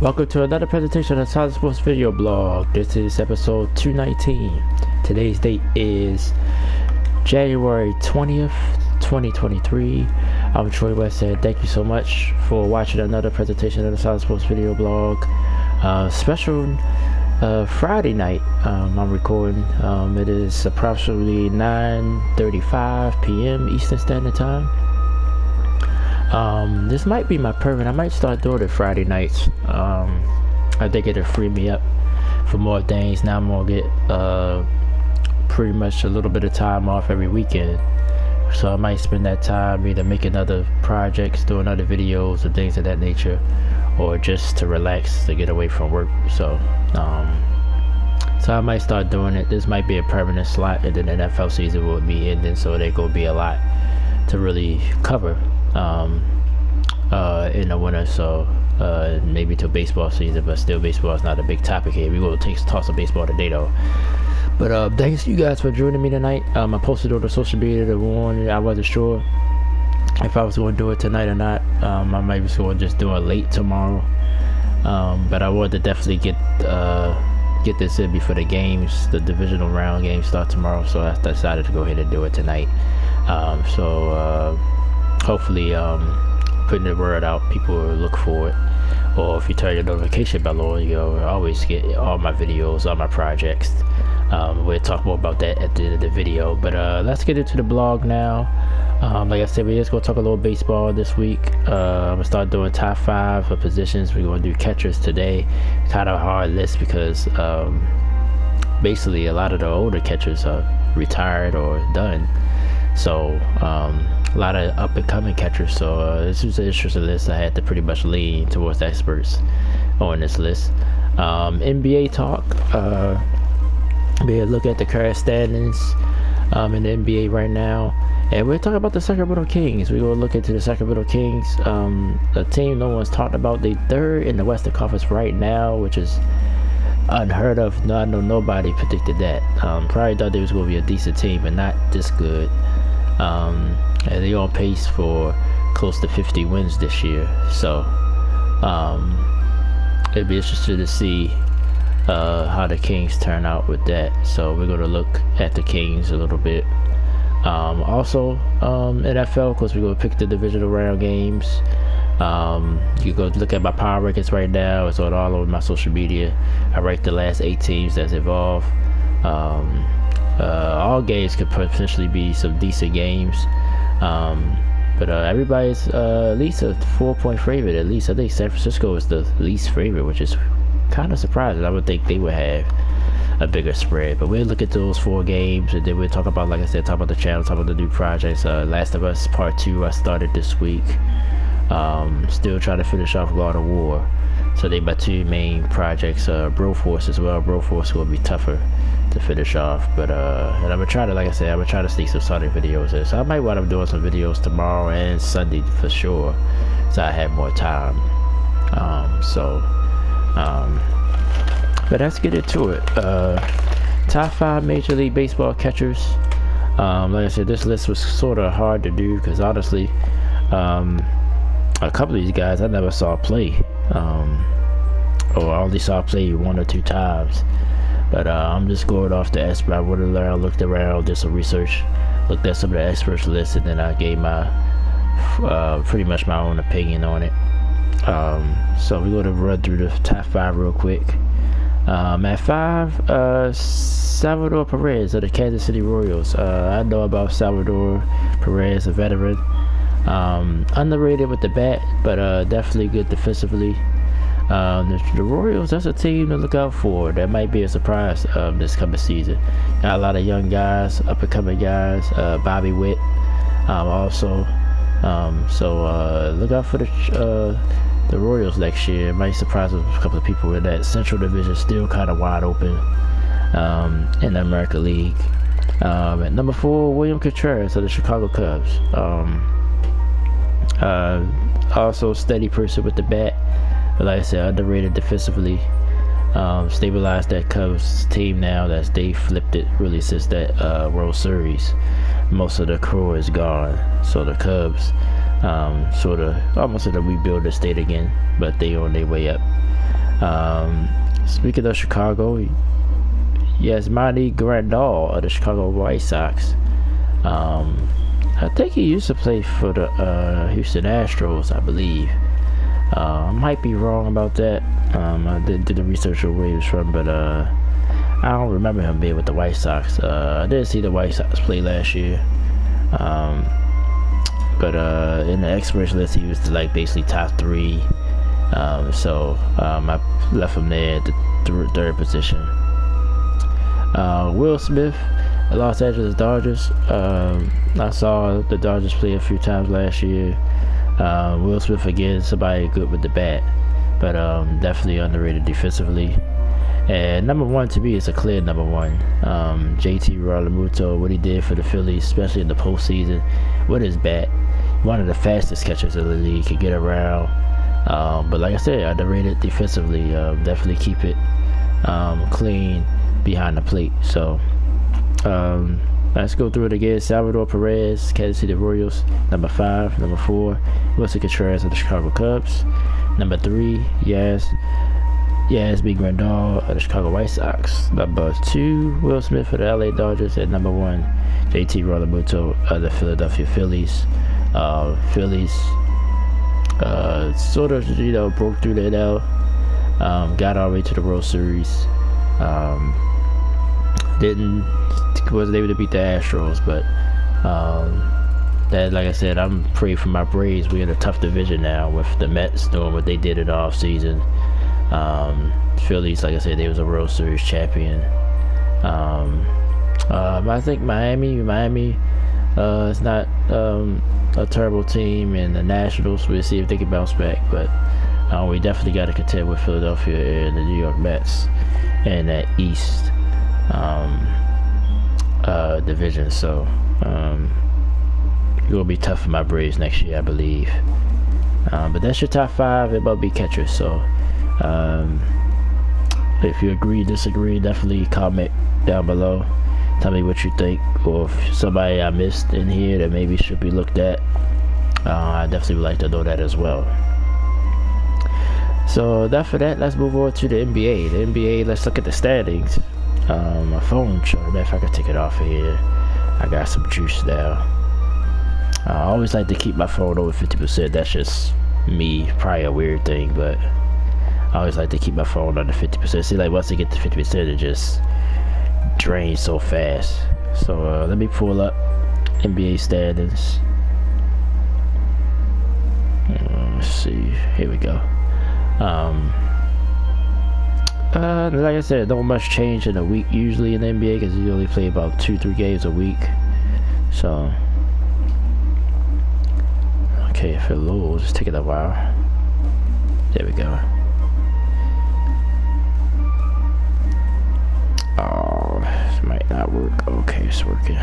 Welcome to another presentation of Solid Sports Video Blog. This is episode 219. Today's date is January 20th, 2023. I'm Troy West, and thank you so much for watching another presentation of the Solid Sports Video Blog. Special Friday night I'm recording. It is approximately 9:35 p.m. Eastern Standard Time. This might be my permanent. I might start doing it Friday nights. I think it'll free me up for more things. Now I'm gonna get pretty much a little bit of time off every weekend, so I might spend that time either making other projects, doing other videos and things of that nature, or just to relax, to get away from work. So I might start doing it. This might be a permanent slot, and then the NFL season will be ending, so there's gonna be a lot to really cover in the winter. So maybe till baseball season, but still baseball is not a big topic here. We will toss some baseball today though. But thanks you guys for joining me tonight. I posted on the social media the one I wasn't sure if I was going to do it tonight or not. I might be going to just do it late tomorrow, but I wanted to definitely get this in before the games, the divisional round games start tomorrow, so I decided to go ahead and do it tonight. Hopefully putting the word out, people will look for it, or if you turn your notification bell on, you'll always get all my videos, all my projects. We'll talk more about that at the end of the video, but let's get into the blog now. Like I said, we're just gonna talk a little baseball this week. I'm gonna start doing top 5 of positions. We're gonna do catchers today. Kind of a hard list because basically a lot of the older catchers are retired or done, so a lot of up and coming catchers. So this was an interesting list. I had to pretty much lean towards experts on this list. NBA talk. We'll look at the current standings in the NBA right now, and we're talking about the Sacramento Kings. We're going to look into the Sacramento Kings, a team no one's talked about. They third in the Western Conference right now, which is unheard of. No, I know nobody predicted that. Probably thought they was going to be a decent team, but not this good. And they're on pace for close to 50 wins this year. So it'd be interesting to see how the Kings turn out with that. So we're going to look at the Kings a little bit. Also NFL, because we're going to pick the divisional round games. You go look at my power rankings right now. It's on all over my social media. I rank the last 8 teams that's involved. All games could potentially be some decent games, but everybody's at least a 4-point favorite. At least I think San Francisco is the least favorite, which is kind of surprising. I would think they would have a bigger spread, but we'll look at those 4 games, and then we'll talk about, like I said, talk about the channel, talk about the new projects. Last of Us Part 2 I started this week. Still trying to finish off God of War. So they my 2 main projects. Broforce as well. Broforce will be tougher to finish off, but and I'm gonna try to, like I said, I'm gonna try to sneak some Sunday videos in. So I might wind up doing some videos tomorrow and Sunday for sure, so I have more time. But let's get into it. Top 5 Major League Baseball catchers. Like I said, this list was sort of hard to do because honestly, a couple of these guys I never saw play, or I only saw play 1 or 2 times. But I'm just going off the expert. I went around, looked around, did some research, looked at some of the experts list, and then I gave my pretty much my own opinion on it. So we're going to run through the top 5 real quick. At 5, Salvador Perez of the Kansas City Royals. I know about Salvador Perez, a veteran. Underrated with the bat, but definitely good defensively. The Royals, that's a team to look out for. That might be a surprise this coming season. Got a lot of young guys, up and coming guys. Bobby Witt also. So look out for the Royals next year. It might surprise a couple of people in that Central Division, still kind of wide open in the American League. At number 4, William Contreras of the Chicago Cubs. Also steady person with the bat, but like I said, underrated defensively. Stabilized that Cubs team now that they flipped it really since that World Series. Most of the crew is gone, so the Cubs sort of almost in a rebuilding state again, but they on their way up. Speaking of Chicago, yes, Monty Grandal of the Chicago White Sox. I think he used to play for the Houston Astros, I believe. I might be wrong about that. I didn't do the research on where he was from, but I don't remember him being with the White Sox. I did see the White Sox play last year. But in the expiration list, he was like basically top 3. So I left him there at the third position. Will Smith, the Los Angeles Dodgers. I saw the Dodgers play a few times last year. Will Smith again, somebody good with the bat, but definitely underrated defensively. And number 1 to me is a clear number 1. JT Realmuto, what he did for the Phillies, especially in the postseason, with his bat. One of the fastest catchers in the league, could get around. But like I said, underrated defensively. Definitely keep it clean behind the plate. So let's go through it again. Salvador Perez, Kansas City Royals, number 5. Number 4, Wilson Contreras of the Chicago Cubs. Number 3, Yasby Grandal of the Chicago White Sox. Number 2, Will Smith of the LA Dodgers. And number 1, JT Realmuto of the Philadelphia Phillies. Phillies sort of, broke through the NL, got all the way to the World Series. Wasn't able to beat the Astros, but that, like I said, I'm praying for my Braves. We're in a tough division now with the Mets doing what they did in the off season. Phillies, like I said, they was a World Series champion. I think Miami is not a terrible team, and the Nationals, we'll see if they can bounce back, but we definitely got to contend with Philadelphia and the New York Mets in that East division. So it will be tough for my Braves next year, I believe. But that's your top 5 MLB catchers. So if you agree, disagree, definitely comment down below. Tell me what you think, or if somebody I missed in here that maybe should be looked at. I definitely would like to know that as well. So after that, let's move on to the NBA. The NBA, let's look at the standings. My phone charger, if I could take it off of here. I got some juice now. I always like to keep my phone over 50%. That's just me, probably a weird thing, but I always like to keep my phone under 50%. See, like once I get to 50%, it just drains so fast. So let me pull up NBA standings. Let's see. Here we go. Like I said, not much change in a week usually in the NBA, because you only play about 2-3 games a week. So okay, if it loads, just take it a while. There we go. Oh, this might not work. Okay, it's working.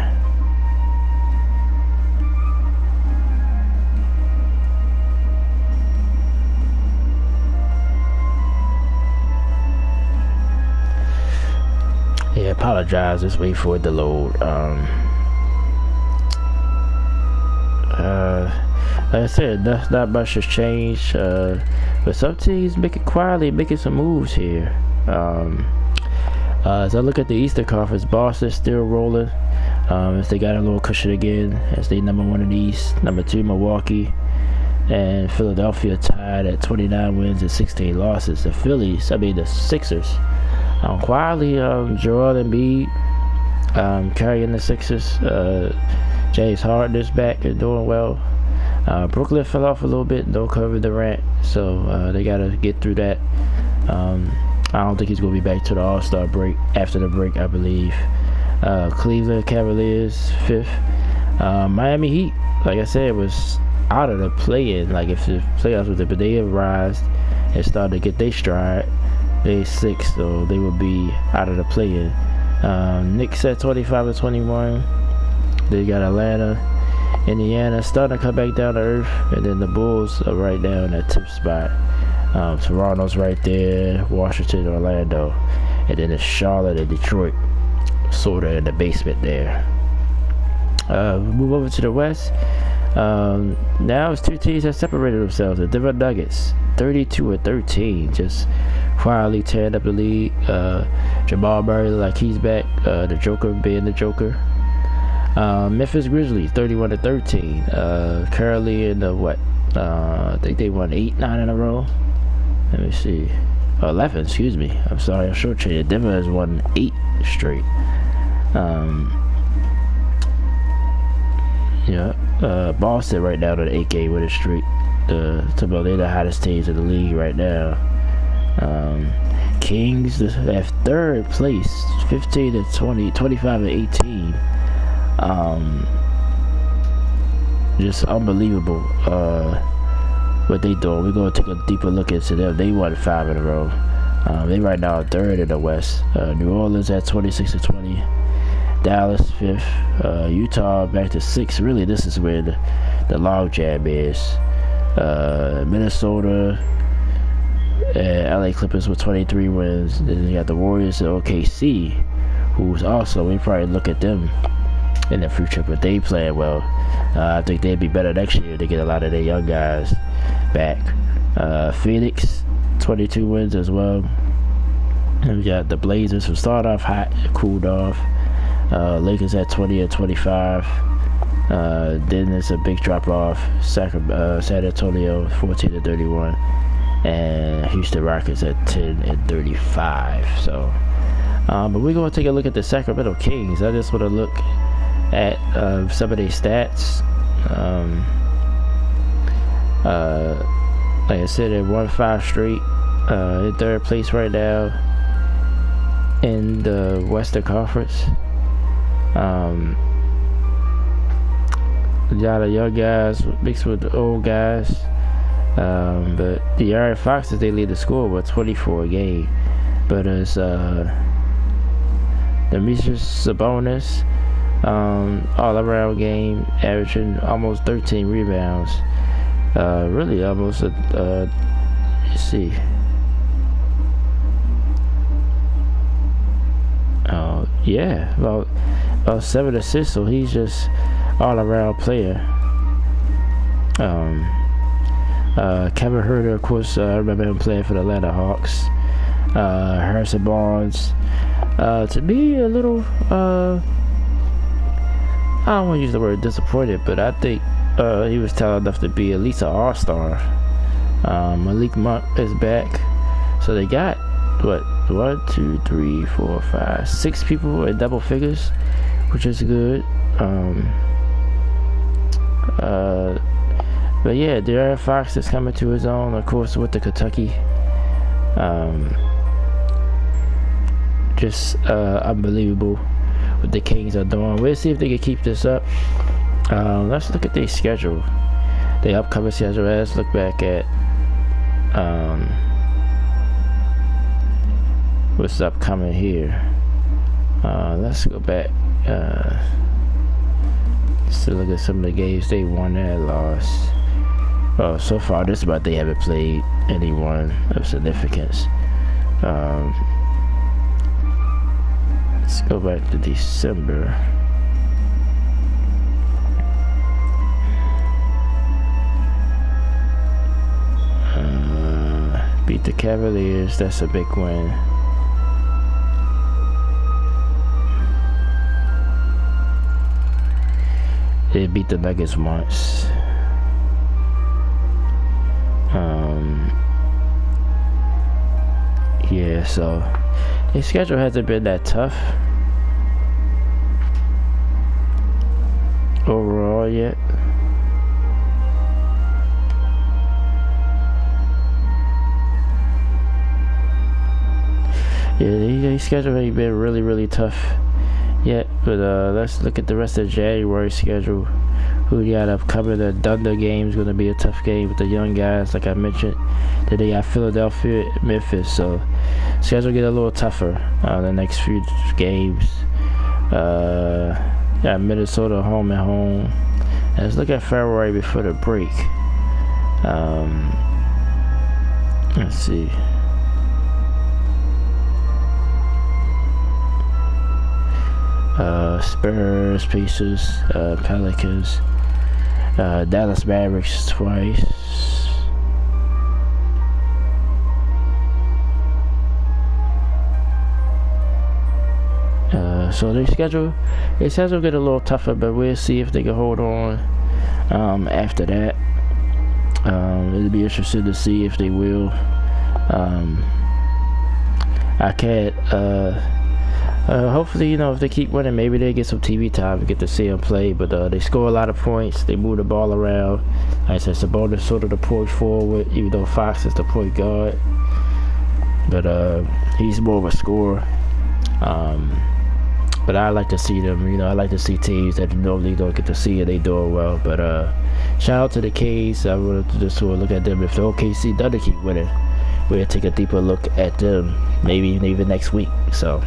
Yeah, apologize. Just wait for it to load. Like I said, not much has changed. But some teams making quietly making some moves here. As I look at the Eastern Conference, Boston's still rolling. As they got a little cushion again, as they number 1 in the East. Number 2, Milwaukee. And Philadelphia tied at 29 wins and 16 losses. The Sixers. Quietly, Joel Embiid carrying the Sixers. James Harden is back and doing well. Brooklyn fell off a little bit, no Kevin Durant, so they got to get through that. I don't think he's going to be back to the All-Star break. After the break, I believe. Cleveland Cavaliers 5th. Miami Heat, like I said, was out of the play-in. Like if the playoffs was there, but they have rised and started to get their stride. They 6th, so they would be out of the play-in. Knicks at 25-21. They got Atlanta, Indiana starting to come back down to earth, and then the Bulls are right down that 10th spot. Toronto's right there, Washington, Orlando, and then it's Charlotte and Detroit, sort of in the basement there. Move over to the West. Now it's 2 teams that separated themselves. The Denver Nuggets, 32-13, just quietly tearing up the league. Jamal Murray like he's back. The Joker being the Joker. Memphis Grizzlies 31-13. Currently in the what? I think they won 8-9 in a row. Let me see. 11, excuse me. I'm sorry, I'm shortchanged. Denver has won 8 straight. Boston right now on an 8-game winning streak. They're the hottest teams in the league right now. Kings have third place, 15-20, 25-18. Just unbelievable what they doing. We're gonna take a deeper look into them. They won 5 in a row. They right now are third in the West. New Orleans at 26-20. Dallas 5th. Utah back to 6th. Really, this is where the log jam is. Minnesota and LA Clippers with 23 wins. Then you got the Warriors and OKC, who's also, we probably look at them in the future, but they playing well. I think they'd be better next year to get a lot of their young guys back. Phoenix 22 wins as well. And we got the Blazers who started off hot, cooled off. Lakers at 20-25. Then there's a big drop off. San Antonio 14-31, and Houston Rockets at 10-35. So, but we're gonna take a look at the Sacramento Kings. I just want to look at some of their stats. Like I said, they won 5 straight. In third place right now in the Western Conference. A lot of young guys mixed with the old guys. But the Aaron Foxes, they lead the score with 24 a game. But it's Demetrius Sabonis, all around game, averaging almost 13 rebounds. Really almost let's see. Yeah, about 7 assists, so he's just all-around player. Kevin Huerter, of course, I remember him playing for the Atlanta Hawks. Harrison Barnes, to be a little, I don't want to use the word disappointed, but I think he was talented enough to be at least an all-star. Malik Monk is back, so they got what, 1, 2, 3, 4, 5, 6 people in double figures, which is good. But yeah, De'Aaron Fox is coming to his own, of course, with the Kentucky. Just unbelievable what the Kings are doing. We'll see if they can keep this up. Let's look at their schedule, the upcoming schedule. Let's look back at what's upcoming here. Let's go back. Just to look at some of the games they won and lost. So far this month they haven't played anyone of significance. Let's go back to December. Beat the Cavaliers, that's a big win. They beat the Nuggets once. Yeah, so his schedule hasn't been that tough overall yet. Yeah, his schedule ain't been really tough yet, but let's look at the rest of January schedule. Who you got upcoming? The Thunder game is going to be a tough game with the young guys, like I mentioned. Then they got Philadelphia, Memphis, so schedule get a little tougher the next few games. Got Minnesota home and home. And let's look at February before the break. Let's see. Spurs, Pacers, Pelicans, Dallas Mavericks twice, So their schedule get a little tougher, but we'll see if they can hold on after that. It'll be interesting to see if they will. I can't. Hopefully, if they keep winning, maybe they get some TV time to get to see them play. But they score a lot of points. They move the ball around. Like I said, Sabonis sort of the point forward, even though Fox is the point guard. But he's more of a scorer. But I like to see them. I like to see teams that normally don't get to see it. They doing well. But shout out to the Kings. I wanted to just sort of look at them. If the OKC doesn't keep winning, we'll take a deeper look at them. Maybe next week. So.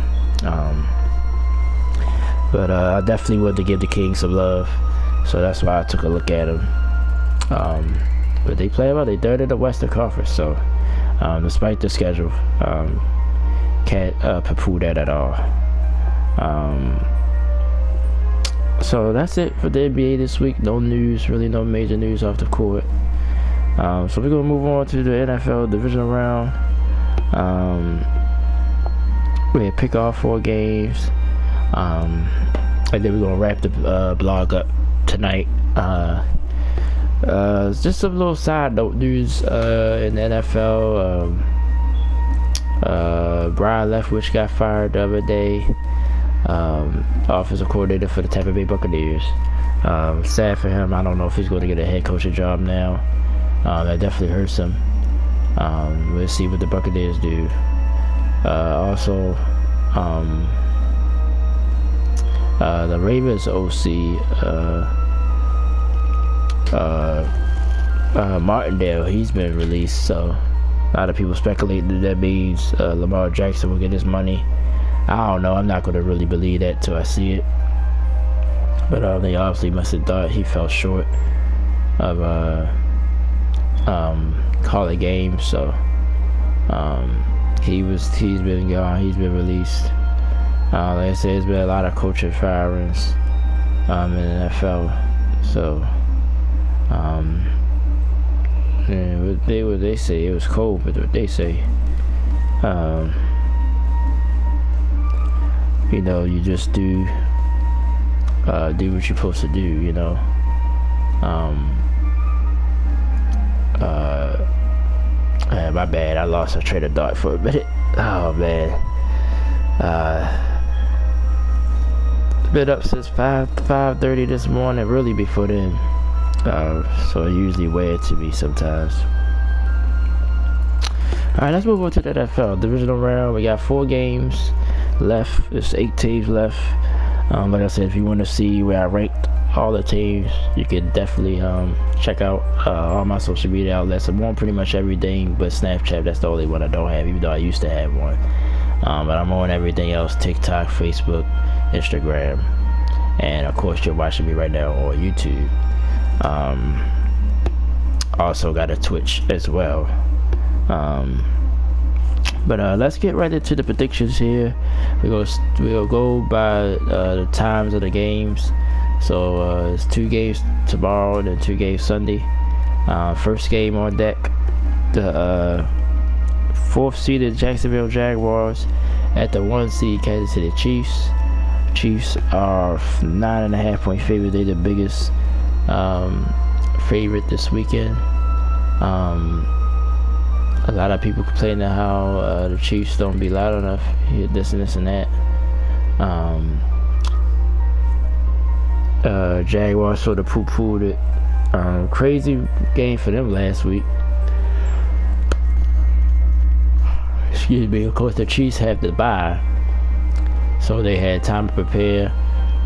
But I definitely wanted to give the Kings some love, so that's why I took a look at them. But they play well. They third in the Western Conference, so despite the schedule, can't poo-poo that at all. So that's it for the NBA this week. No news, really no major news off the court. So we're gonna move on to the NFL Divisional Round. We'll pick off 4 games, and then we're gonna wrap the blog up tonight. Just some little side note news in the NFL. Brian Leftwich got fired the other day, offensive coordinator for the Tampa Bay Buccaneers. Sad for him. I don't know if he's going to get a head coaching job now. That definitely hurts him. We'll see what the Buccaneers do. Also, the Ravens OC, Martindale, he's been released, so a lot of people speculating that means Lamar Jackson will get his money. I don't know. I'm not going to really believe that till I see it. But they obviously must have thought he fell short of calling games, so he's been gone. He's been released. Like I said, there's been a lot of coaching firings in the NFL. So what they say, it was cold, but what they say, you just do what you're supposed to do, my bad, I lost a train of thought for a minute. Oh man. Been up since 5:30 this morning, really before then. So it usually weird to me sometimes. Alright, let's move on to the NFL Divisional Round. We got 4 games left. There's 8 teams left. Like I said, if you want to see where I ranked all the teams, you can definitely check out all my social media outlets. I'm on pretty much everything but Snapchat. That's the only one I don't have, even though I used to have one. But I'm on everything else: TikTok, Facebook, Instagram, and of course you're watching me right now on YouTube. Also got a Twitch as well. But let's get right into the predictions here. We'll go by the times of the games. So it's 2 games tomorrow and then 2 games Sunday. First game on deck, the 4th seeded Jacksonville Jaguars at the 1 seed Kansas City Chiefs. Chiefs are 9.5 point favorite. They're the biggest favorite this weekend. A lot of people complaining how the Chiefs don't be loud enough, this and that. Jaguars sort of poo-pooed it. Crazy game for them last week. Excuse me. Of course, the Chiefs have to bye, so they had time to prepare.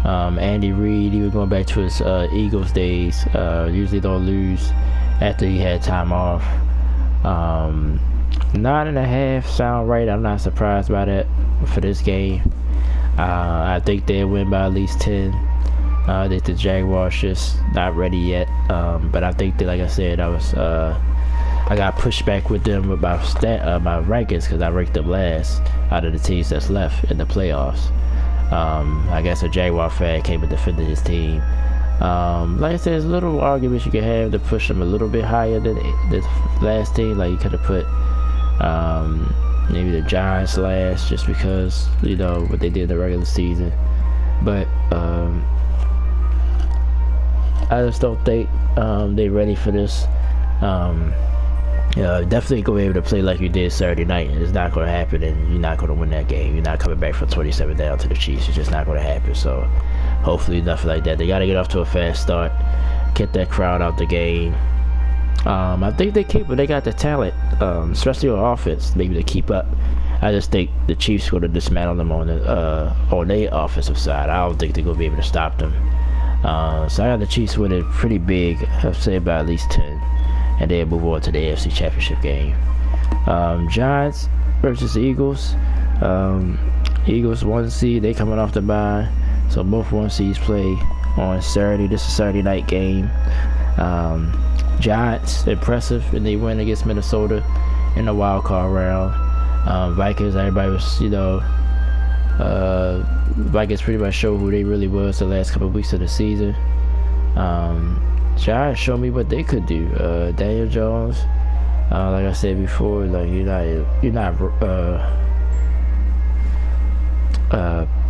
Andy Reid, he was going back to his Eagles days. Usually don't lose after he had time off. 9.5 sound right. I'm not surprised by that for this game. I think they'll win by at least 10. I think the Jaguars just not ready yet. But I think that, like I said, I got pushed back with them with my rankings because I ranked them last out of the teams that's left in the playoffs. I guess a Jaguar fan came and defended his team. Like I said, there's little arguments you can have to push them a little bit higher than the last team. Like you could have put, maybe the Giants last, just because what they did in the regular season. But I just don't think they're ready for this. Definitely gonna be able to play like you did Saturday night. It's not gonna happen, and you're not gonna win that game. You're not coming back from 27 down to the Chiefs. It's just not gonna happen. So hopefully nothing like that. They gotta get off to a fast start, get that crowd out the game. I think they keep, but they got the talent, especially on offense, maybe to keep up. I just think the Chiefs gonna dismantle them on their offensive side. I don't think they're gonna be able to stop them. So I got the Chiefs winning pretty big. I'd say about at least 10. And then move on to the AFC Championship game. Giants versus Eagles. Eagles 1 seed. They coming off the bye, so both 1 seeds play on Saturday. This is a Saturday night game. Giants impressive, and they win against Minnesota in the wild card round. Vikings. Everybody was, Vikings pretty much showed who they really was the last couple of weeks of the season. Giants show me what they could do. Daniel Jones, like I said before, like you're not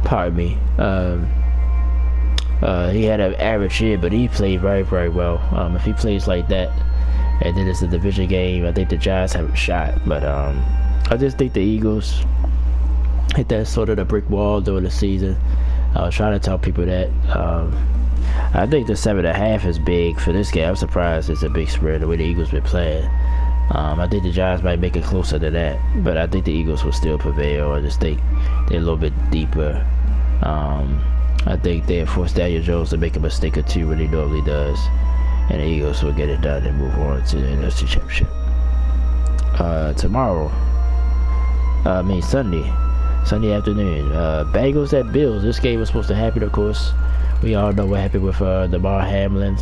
pardon me. He had an average year, but he played very, very well. If he plays like that, and then it's a division game, I think the Giants have a shot. But I just think the Eagles hit that sort of the brick wall during the season. I was trying to tell people that. I think the 7.5 is big for this game. I'm surprised it's a big spread the way the Eagles been playing. I think the Giants might make it closer to that, but I think the Eagles will still prevail. I just think they're a little bit deeper. I think they force Daniel Jones to make a mistake or two when he normally does, and the Eagles will get it done and move on to the NFC Championship. Sunday afternoon. Bengals at Bills. This game was supposed to happen, of course. We all know what happened with Damar Hamlin.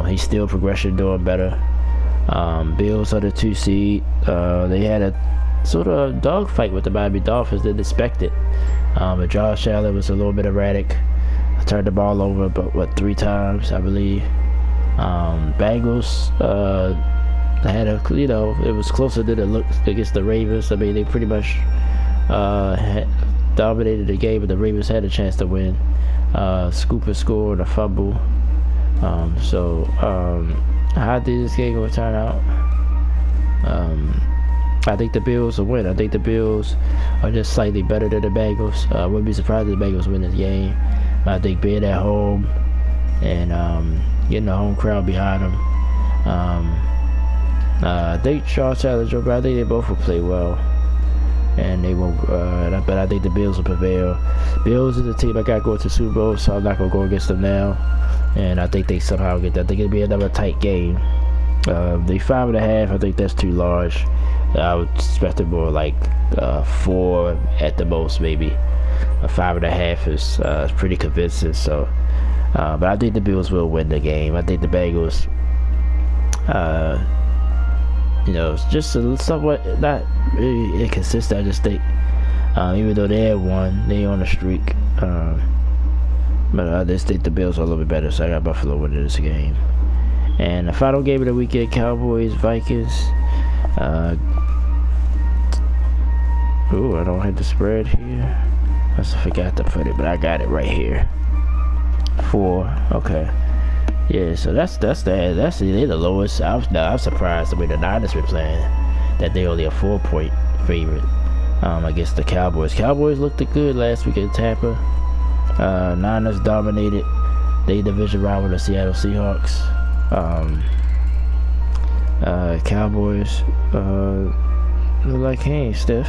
He's still progression, doing better. Bills are the 2 seed. They had a sort of dogfight with the Miami Dolphins. Didn't expect it. But Josh Allen was a little bit erratic. I turned the ball over about 3 times, I believe. Bengals had it was closer than it looked against the Ravens. I mean, they pretty much dominated the game, but the Ravens had a chance to win. Scooper scored a fumble. How did this game going to turn out? I think the Bills will win. I think the Bills are just slightly better than the Bengals. I wouldn't be surprised if the Bengals win this game. But I think being at home and getting the home crowd behind them, I think Josh Allen, Joe Brown, I think they both will play well. And they won't, but I think the Bills will prevail. Bills is a team I got going to Super Bowl, so I'm not going to go against them now. And I think they somehow get that. I think it'll be another tight game. They 5.5, I think that's too large. I would expect it more like 4 at the most, maybe. 5.5 is pretty convincing. So, but I think the Bills will win the game. I think the Bengals, just somewhat not really inconsistent. I just think, even though they had won, they on a streak. But I just think the Bills are a little bit better, so I got Buffalo winning this game. And the final game of the weekend, Cowboys, Vikings. I don't have the spread here. I just forgot to put it, but I got it right here. 4, okay. Yeah, so that's they're the lowest. I'm surprised the way the Niners been playing, that they only a 4-point favorite against the Cowboys. Cowboys looked good last week in Tampa. Niners dominated. They division round with the Seattle Seahawks. Cowboys look like he ain't stiff.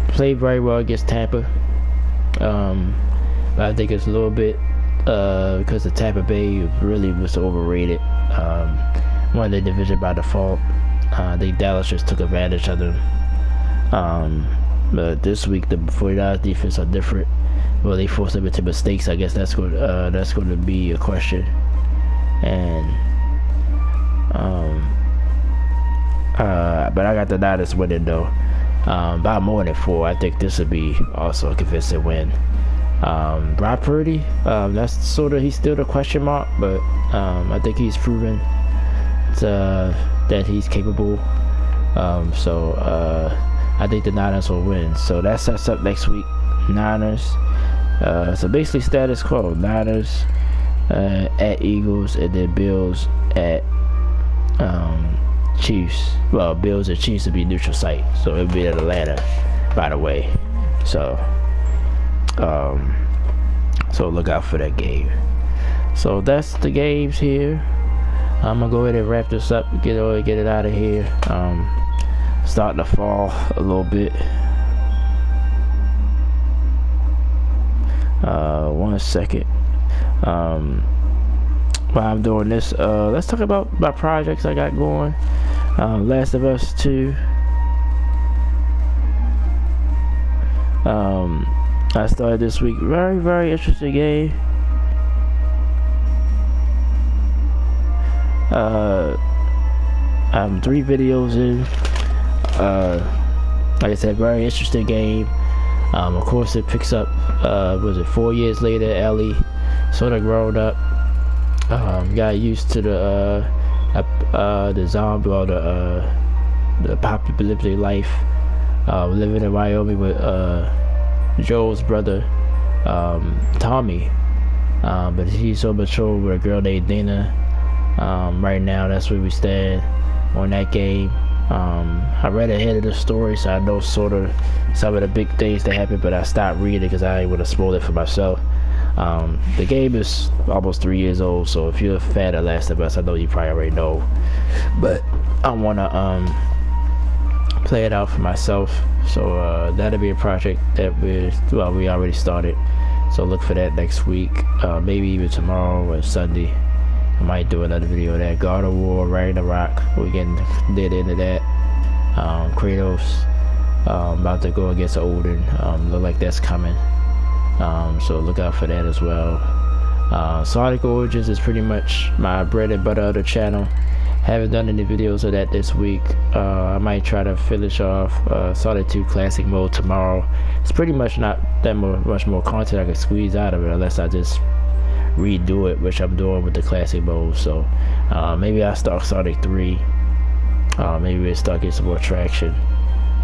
Played very well against Tampa. But I think it's a little bit because the Tampa Bay really was overrated. Won the division by default. I think Dallas just took advantage of them. But this week the 49ers defense are different. Well, they forced them into mistakes. I guess that's going to be a question. And but I got the Niners winning though. By more than 4. I think this would be also a convincing win. Brock Purdy, that's sort of, he's still the question mark, but I think he's proven that he's capable. So I think the Niners will win. So that sets up next week. Niners. So basically status quo. Niners at Eagles, and then Bills at Chiefs. Well, Bills and Chiefs would be neutral site, so it'll be at Atlanta, by the way. So look out for that game. So that's the games here. I'm gonna go ahead and wrap this up, get it out of here. Starting to fall a little bit. 1 second. While I'm doing this, let's talk about my projects I got going. Last of Us 2. I started this week. Very, very interesting game. I'm 3 videos in. Like I said, very interesting game. Of course, it picks up. Was it 4 years later? Ellie sort of grown up. Got used to the zombie or the apocalyptic life. Living in Wyoming with Joel's brother, Tommy. But he's so mature with a girl named Dana. Right now, that's where we stand on that game. I read ahead of the story, so I know sort of some of the big things that happened, but I stopped reading because I didn't want to spoil it for myself. The game is almost 3 years old, so if you're a fan of Last of Us, I know you probably already know, but I want to play it out for myself. So that'll be a project that we already started, so look for that next week, maybe even tomorrow or Sunday. I might do another video of that. God of War, Ragnarok, we're getting into that. Kratos about to go against Odin. Look like that's coming, so look out for that as well. Sonic Origins is pretty much my bread and butter of the channel. Haven't done any videos of that this week. I might try to finish off Sonic 2 Classic Mode tomorrow. It's pretty much not that much more content I can squeeze out of it unless I just redo it, which I'm doing with the Classic Mode. So maybe I'll start Sonic 3. Maybe we'll start getting some more traction.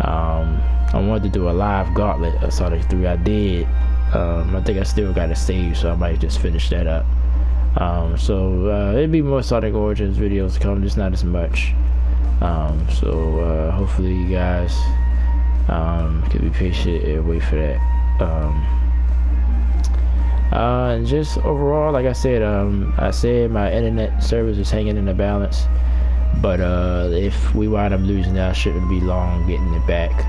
I wanted to do a live gauntlet of Sonic 3. I did. I think I still got it saved, so I might just finish that up. So it'll be more Sonic Origins videos to come, just not as much. So hopefully you guys can be patient and wait for that. And just overall, like I said my internet service is hanging in the balance, but if we wind up losing that, it shouldn't be long getting it back.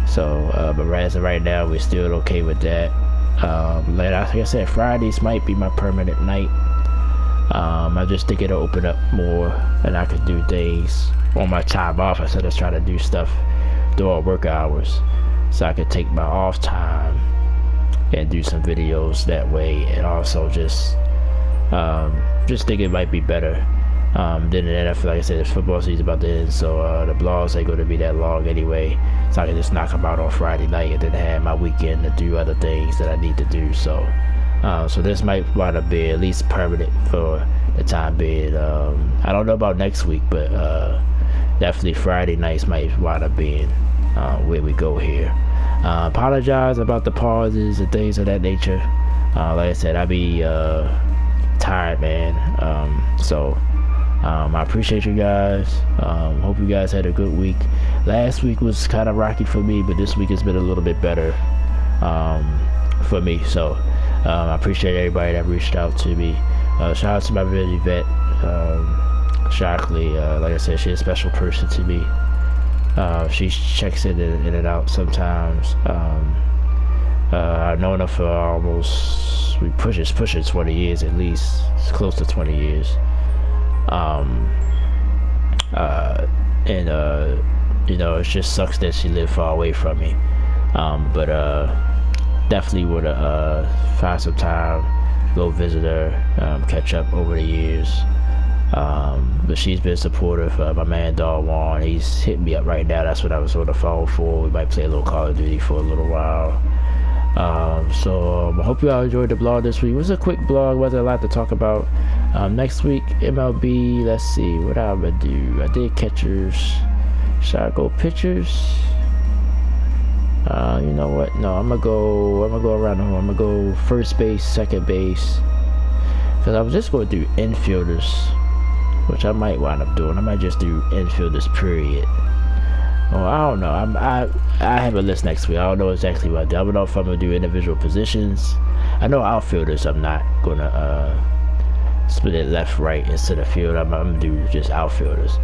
So but as of right now, we're still okay with that. Like I said, Fridays might be my permanent night. I just think it'll open up more and I could do things on my time off instead of trying to do stuff during work hours, so I could take my off time and do some videos that way. And also just think it might be better. Then the NFL, like I said, the football season about to end, so the blogs ain't going to be that long anyway, so I can just knock them out on Friday night and then have my weekend to do other things that I need to do. So this might wind up being at least permanent for the time being. I don't know about next week, but definitely Friday nights might wind up being where we go here. Apologize about the pauses and things of that nature. Like I said, I be tired, man. I appreciate you guys. Hope you guys had a good week. Last week was kind of rocky for me, but this week has been a little bit better for me. So I appreciate everybody that reached out to me. Shout out to my baby vet. Shockley, like I said, she's a special person to me. She checks in and out sometimes. I've known her for almost, pushing 20 years at least. It's close to 20 years. It just sucks that she lived far away from me. But definitely would find some time, go visit her, catch up over the years. But she's been supportive. My man Dog Juan, he's hitting me up right now. That's what I was on the phone for. We might play a little Call of Duty for a little while. I hope you all enjoyed the blog this week. It was a quick blog, wasn't a lot to talk about. Next week, MLB, let's see, what I'm gonna do. I did catchers. Should I go pitchers? You know what? No, I'm gonna go around the horn. I'm gonna go first base, second base. Cause I was just gonna do infielders, which I might wind up doing. I might just do infielders, period. Oh, I don't know. I have a list next week. I don't know exactly what I do. I don't know if I'm gonna do individual positions. I know outfielders. I'm not gonna split it left, right instead of field. I'm gonna do just outfielders.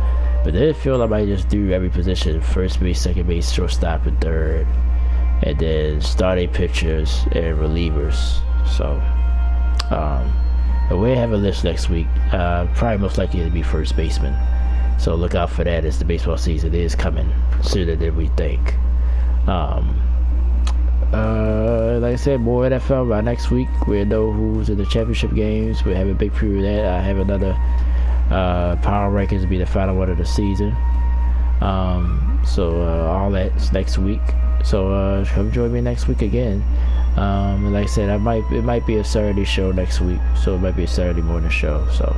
But the infield, I might just do every position: first base, second base, shortstop, and third, and then starting pitchers and relievers. So, we have a list next week. Probably most likely to be first baseman. So look out for that as the baseball season is coming sooner than we think. Like I said, more NFL by next week. We'll know who's in the championship games. We'll have a big preview of that. I have another power rankings to be the final one of the season. All that's next week. So come join me next week again. Like I said, it might be a Saturday show next week. So it might be a Saturday morning show. So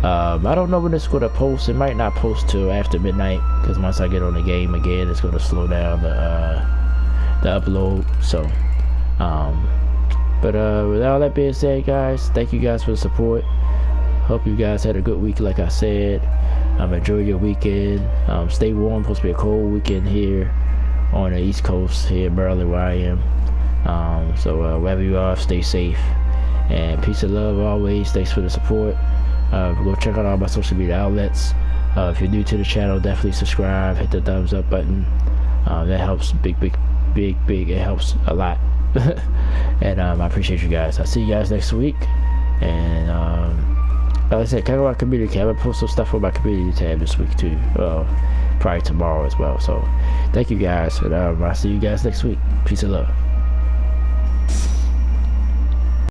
I don't know when it's going to post. It might not post till after midnight, because once I get on the game again, it's going to slow down the upload. So with all that being said, guys, thank you guys for the support. Hope you guys had a good week, like I said. Enjoy your weekend. Stay warm. Supposed to be a cold weekend here on the East Coast, here in Maryland, where I am. Wherever you are, stay safe, and peace and love always. Thanks for the support. Go check out all my social media outlets. If you're new to the channel, definitely subscribe, hit the thumbs up button. That helps big. It helps a lot. And I appreciate you guys. I'll see you guys next week. And like I said, check out my community tab. I'm gonna post some stuff on my community tab this week too. Probably tomorrow as well. So thank you guys, and I'll see you guys next week. Peace and love.